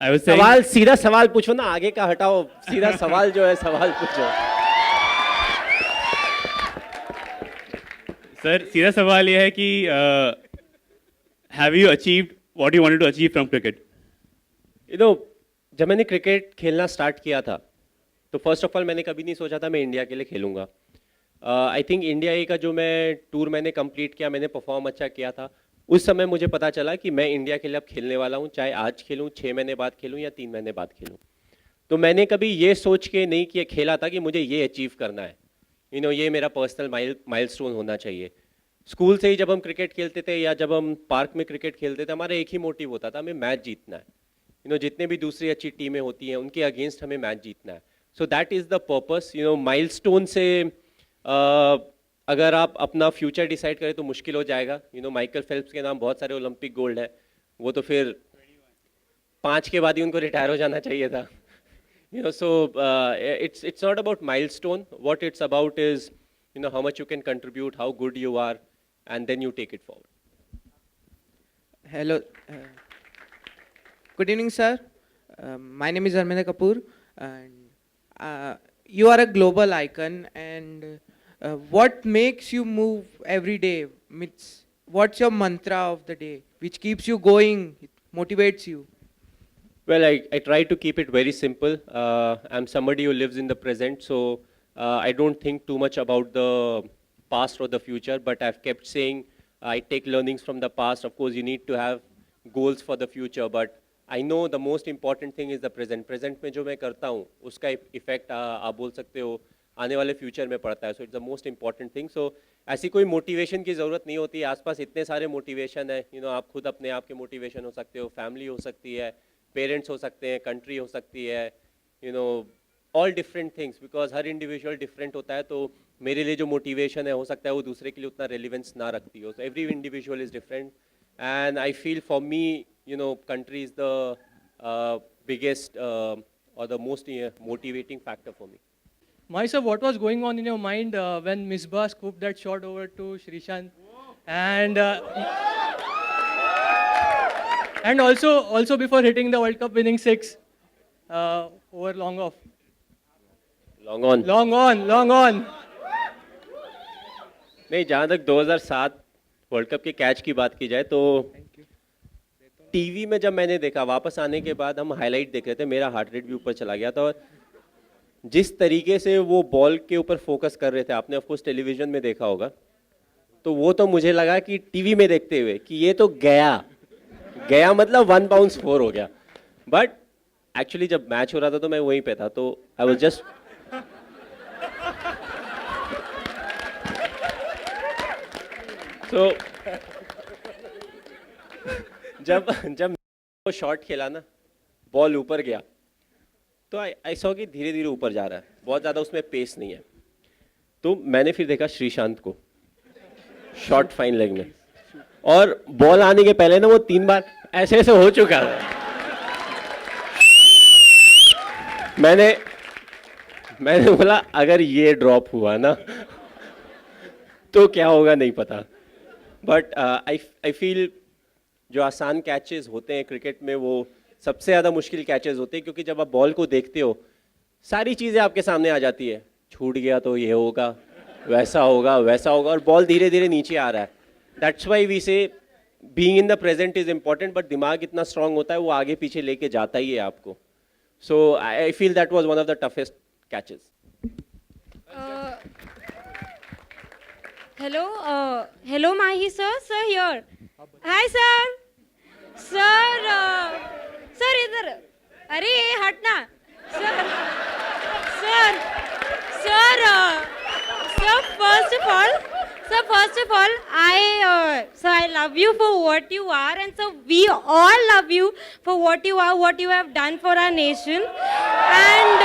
I was saying, सवाल सीधा सवाल पूछो ना, आगे का हटाओ, सीधा सवाल जो है सवाल पूछो. सर सीधा सवाल ये है कि have you achieved what you wanted to achieve from cricket? You know, जब मैंने क्रिकेट खेलना स्टार्ट किया था तो फर्स्ट ऑफ ऑल मैंने कभी नहीं सोचा था मैं इंडिया के लिए खेलूंगा. आई थिंक इंडिया ए का जो मैं टूर मैंने कंप्लीट किया, मैंने परफॉर्म अच्छा किया था. उस समय मुझे पता चला कि मैं इंडिया के लिए अब खेलने वाला हूँ, चाहे आज खेलूँ, 6 महीने बाद खेलूँ या 3 महीने बाद खेलूँ. तो मैंने कभी ये सोच के नहीं किया खेला था कि मुझे ये अचीव करना है, ये मेरा पर्सनल माइलस्टोन होना चाहिए. स्कूल से ही जब हम क्रिकेट खेलते थे या जब हम पार्क में क्रिकेट खेलते थे, हमारा एक ही मोटिव होता था, हमें मैच जीतना है. जितने भी दूसरी अच्छी टीमें होती हैं उनके अगेंस्ट हमें मैच जीतना है. So that is the purpose. Milestone से अगर आप अपना फ्यूचर डिसाइड करें तो मुश्किल हो जाएगा. माइकल फेल्प्स के नाम बहुत सारे ओलंपिक गोल्ड है, वो तो फिर 5 के बाद ही उनको रिटायर हो जाना चाहिए था. So it's not about milestone. What it's about is how much you can contribute, how good you are, and then you take it forward. Hello. Good evening, sir. My name is Arminda Kapoor, and you are a global icon. And what makes you move every day? What's your mantra of the day, which keeps you going, motivates you? Well, I try to keep it very simple. I'm somebody who lives in the present, so I don't think too much about the past or the future, but I've kept saying I take learnings from the past. Of course, you need to have goals for the future, but I know the most important thing is the present. Present में जो मैं करता हूँ उसका effect आप बोल सकते हो आने वाले फ्यूचर में पड़ता है. So it's the most important thing. So ऐसी कोई मोटिवेशन की ज़रूरत नहीं होती. आसपास इतने सारे मोटिवेशन है. आप खुद अपने आप के मोटिवेशन हो सकते हो, फैमिली हो सकती है, पेरेंट्स हो सकते हैं, कंट्री हो सकती है, all different things, because her individual different होता है. तो मेरे लिए जो मोटिवेशन है हो सकता है वो दूसरे के लिए उतना रेलिवेंस ना रखती हो. So every individual is different, and I feel for me country is the biggest or the most motivating factor for me. Myself, what was going on in your mind when Misbah scooped that shot over to Srishant, and and also before hitting the World Cup winning six over long off, Long on. long on. नहीं, जहाँ तक 2007 world cup के catch की बात की जाए तो TV में जब मैंने देखा, वापस आने के बाद हम हाईलाइट देख रहे थे, मेरा हार्ट रेट भी ऊपर चला गया था. और जिस तरीके से वो बॉल के ऊपर फोकस कर रहे थे, आपने ऑफ कोर्स टेलीविजन में देखा होगा, तो वो तो मुझे लगा कि टीवी में देखते हुए कि ये तो गया मतलब 1 बाउंस 4 हो गया. बट एक्चुअली जब मैच हो रहा था तो मैं वहीं पे था, तो आई वाज जस्ट तो जब वो शॉट खेला ना, बॉल ऊपर गया, तो आई सॉ कि धीरे धीरे ऊपर जा रहा है, बहुत ज़्यादा उसमें पेस नहीं है. तो मैंने फिर देखा श्रीशांत को शॉट फाइन लेग में, और बॉल आने के पहले ना वो 3 बार ऐसे ऐसे हो चुका था. मैंने बोला अगर ये ड्रॉप हुआ ना तो क्या होगा नहीं पता. बट आई फील जो आसान कैचेस होते हैं क्रिकेट में वो सबसे ज़्यादा मुश्किल कैचेस होते हैं, क्योंकि जब आप बॉल को देखते हो सारी चीज़ें आपके सामने आ जाती है. छूट गया तो ये होगा, वैसा होगा, और बॉल धीरे धीरे नीचे आ रहा है. दैट्स वाई वी से being in the present is important, but दिमाग इतना स्ट्रांग होता है वो आगे पीछे लेके जाता ही है आपको. So I feel that was one of the toughest catches. Hello, Mahi sir. Sir here. Hi sir. Sir इधर. अरे हटना. Sir, first of all, I love you for what you are, and so we all love you for what you are, what you have done for our nation, and.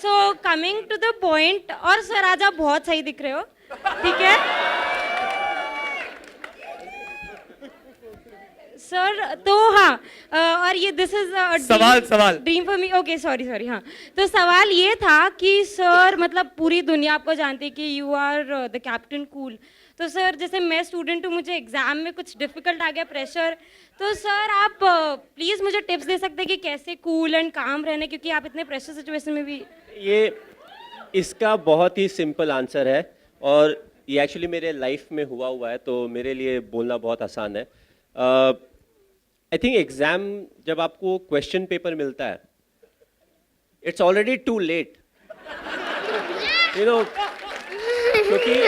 So coming to the point, और sir आज आप बहुत सही दिख रहे हो, ठीक है सर. तो हाँ, और ये दिस इज सवाल dream for me. Okay, sorry. हाँ, तो सवाल ये था कि सर मतलब पूरी दुनिया आपको जानती है कि you are the captain cool. तो सर जैसे मैं स्टूडेंट हूँ, मुझे एग्जाम में कुछ डिफिकल्ट आ गया, प्रेशर, तो सर आप प्लीज़ मुझे टिप्स दे सकते हैं कि कैसे कूल एंड काम रहना, क्योंकि आप इतने प्रेशर सिचुएशन में भी। ये इसका बहुत ही सिंपल आंसर है और ये एक्चुअली मेरे लाइफ में हुआ है, तो मेरे लिए बोलना बहुत आसान है। आई थिंक एग्ज़ाम जब आपको क्वेश्चन पेपर मिलता है, it's already too late, you know, क्योंकि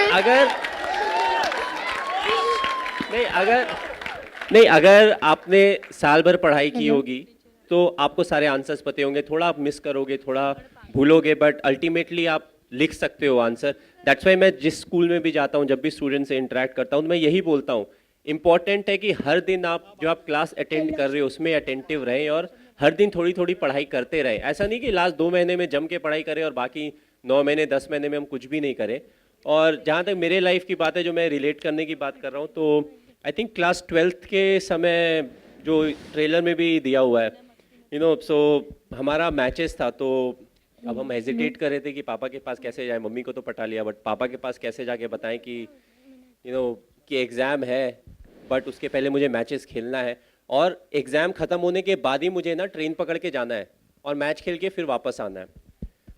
अगर आपने साल भर पढ़ाई की होगी तो आपको सारे आंसर्स पते होंगे, थोड़ा आप मिस करोगे, थोड़ा भूलोगे, बट अल्टीमेटली आप लिख सकते हो आंसर। दैट्स वाई मैं जिस स्कूल में भी जाता हूँ, जब भी स्टूडेंट से इंटरेक्ट करता हूँ, तो मैं यही बोलता हूँ, इंपॉर्टेंट है कि हर दिन आप जो आप क्लास अटेंड कर रहे हो उसमें अटेंटिव रहें और हर दिन थोड़ी थोड़ी पढ़ाई करते रहें। ऐसा नहीं कि लास्ट 2 महीने में जम के पढ़ाई करें और बाकी 9 महीने 10 महीने में हम कुछ भी नहीं करें। और जहाँ तक मेरे लाइफ की बात है, जो मैं रिलेट करने की बात कर रहा हूँ, तो आई थिंक क्लास 12th के समय जो ट्रेलर में भी दिया हुआ है, यू नो, सो हमारा मैचेस था, तो अब हम हेजिटेट कर रहे थे कि पापा के पास कैसे जाए। मम्मी को तो पटा लिया, बट पापा के पास कैसे जाके बताएं कि यू नो कि एग्ज़ाम है, बट उसके पहले मुझे मैचेस खेलना है और एग्ज़ाम ख़त्म होने के बाद ही मुझे ना ट्रेन पकड़ के जाना है और मैच खेल के फिर वापस आना है।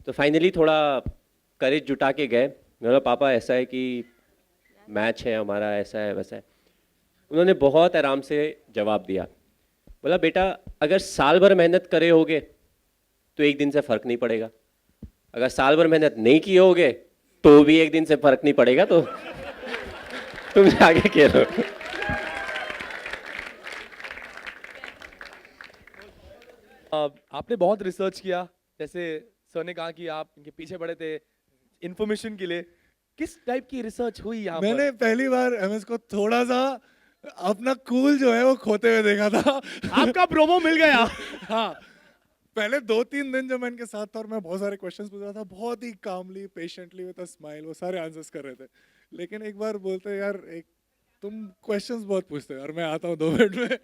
तो फाइनली थोड़ा करेज जुटा के गए। मैं बोला पापा ऐसा है कि मैच है हमारा, ऐसा है वैसा है। उन्होंने बहुत आराम से जवाब दिया, बोला बेटा अगर साल भर मेहनत करे होगे तो एक दिन से फ़र्क नहीं पड़ेगा, अगर साल भर मेहनत नहीं किए होगे तो भी एक दिन से फ़र्क नहीं पड़ेगा, तो तुम आगे खेलो। आपने बहुत रिसर्च किया, जैसे सर ने कहा कि आप इनके पीछे पड़े थे इंफॉर्मेशन के लिए। किस टाइप की रिसर्च हुई यहाँ पर? मैंने पहली बार एमएस को थोड़ा सा अपना कूल जो है वो खोते हुए देखा था। आपका प्रोमो मिल गया। हाँ, पहले 2-3 दिन जब मैं इनके साथ था और मैं बहुत सारे क्वेश्चंस पूछ रहा था, बहुत ही कामली पेशेंटली विद अ स्माइल वो सारे आंसर्स कर रहे थे। लेकिन एक बार बोलते यार एक तुम क्वेश्चंस बहुत पूछते हो और मैं आता हूँ 2 मिनट में।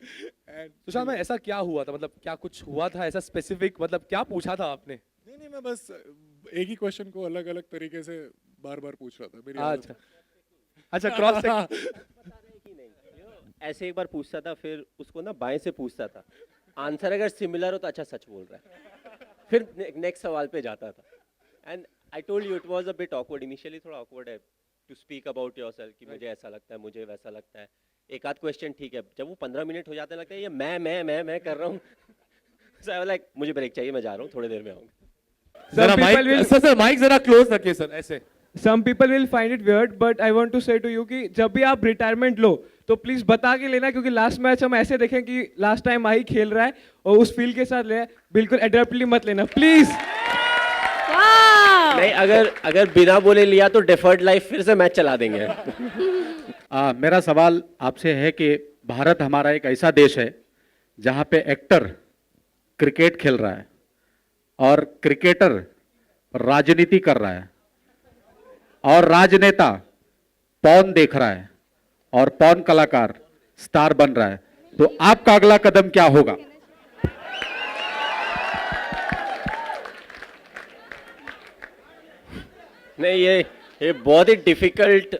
एंड सुशांत में ऐसा क्या हुआ था, मतलब क्या कुछ हुआ था ऐसा स्पेसिफिक, मतलब क्या पूछा था आपने? नहीं मैं बस एक ही क्वेश्चन को अलग अलग तरीके से बार बार पूछ रहा था। मेरी आदत अच्छा क्रॉस ऐसे एक बार पूछता था, फिर उसको ना बाएं से पूछता था, आंसर अगर सिमिलर हो तो अच्छा सच बोल रहा है, फिर नेक्स्ट सवाल पे जाता था। And I told you it was a bit awkward, initially थोड़ा ऑकवर्ड है टू स्पीक अबाउट योरसेल्फ कि मुझे ऐसा लगता है, मुझे वैसा लगता है। एक आध क्वेश्चन ठीक है, जब वो 15 मिनट हो जाते हैं लगता है ये मैं कर रहा हूँ। सो आई वाज लाइक मुझे ब्रेक चाहिए, मैं जा रहा हूँ, थोड़ी देर में आऊँगा। जरा माइक सर माइक जरा क्लोज रखिए सर। ऐसे Some people will find it weird, but I want to say to you कि जब भी आप रिटायरमेंट लो तो प्लीज बता के लेना, क्योंकि लास्ट मैच हम ऐसे देखें कि लास्ट टाइम आई खेल रहा है और उस फील के साथ ले, बिल्कुल एडप्टली मत लेना प्लीज। नहीं, अगर बिना बोले लिया तो डेफर्ड लाइफ फिर से मैच चला देंगे। मेरा सवाल आपसे है कि भारत हमारा एक ऐसा देश है जहाँ पे एक्टर क्रिकेट खेल रहा है और क्रिकेटर राजनीति कर रहा है और राजनेता पॉन देख रहा है और पॉन कलाकार स्टार बन रहा है, तो आपका अगला कदम क्या होगा? नहीं, ये बहुत ही डिफिकल्ट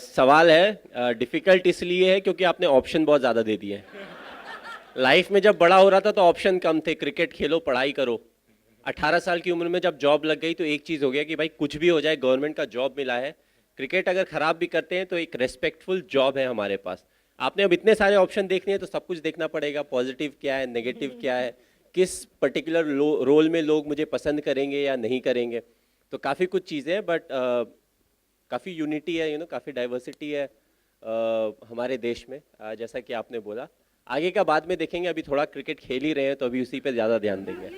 सवाल है। डिफिकल्ट इसलिए है क्योंकि आपने ऑप्शन बहुत ज़्यादा दे दिए हैं। लाइफ में जब बड़ा हो रहा था तो ऑप्शन कम थे, क्रिकेट खेलो, पढ़ाई करो। 18 साल की उम्र में जब जॉब लग गई तो एक चीज़ हो गया कि भाई कुछ भी हो जाए गवर्नमेंट का जॉब मिला है। क्रिकेट अगर ख़राब भी करते हैं तो एक रेस्पेक्टफुल जॉब है हमारे पास। आपने अब इतने सारे ऑप्शन देखने हैं तो सब कुछ देखना पड़ेगा, पॉजिटिव क्या है, नेगेटिव क्या है, किस पर्टिकुलर रोल में लोग मुझे पसंद करेंगे या नहीं करेंगे। तो काफ़ी कुछ चीज़ें हैं, बट काफ़ी यूनिटी है, काफ़ी डाइवर्सिटी है हमारे देश में, जैसा कि आपने बोला। आगे का बाद में देखेंगे, अभी थोड़ा क्रिकेट खेल ही रहे हैं तो अभी उसी पे ज़्यादा ध्यान देंगे।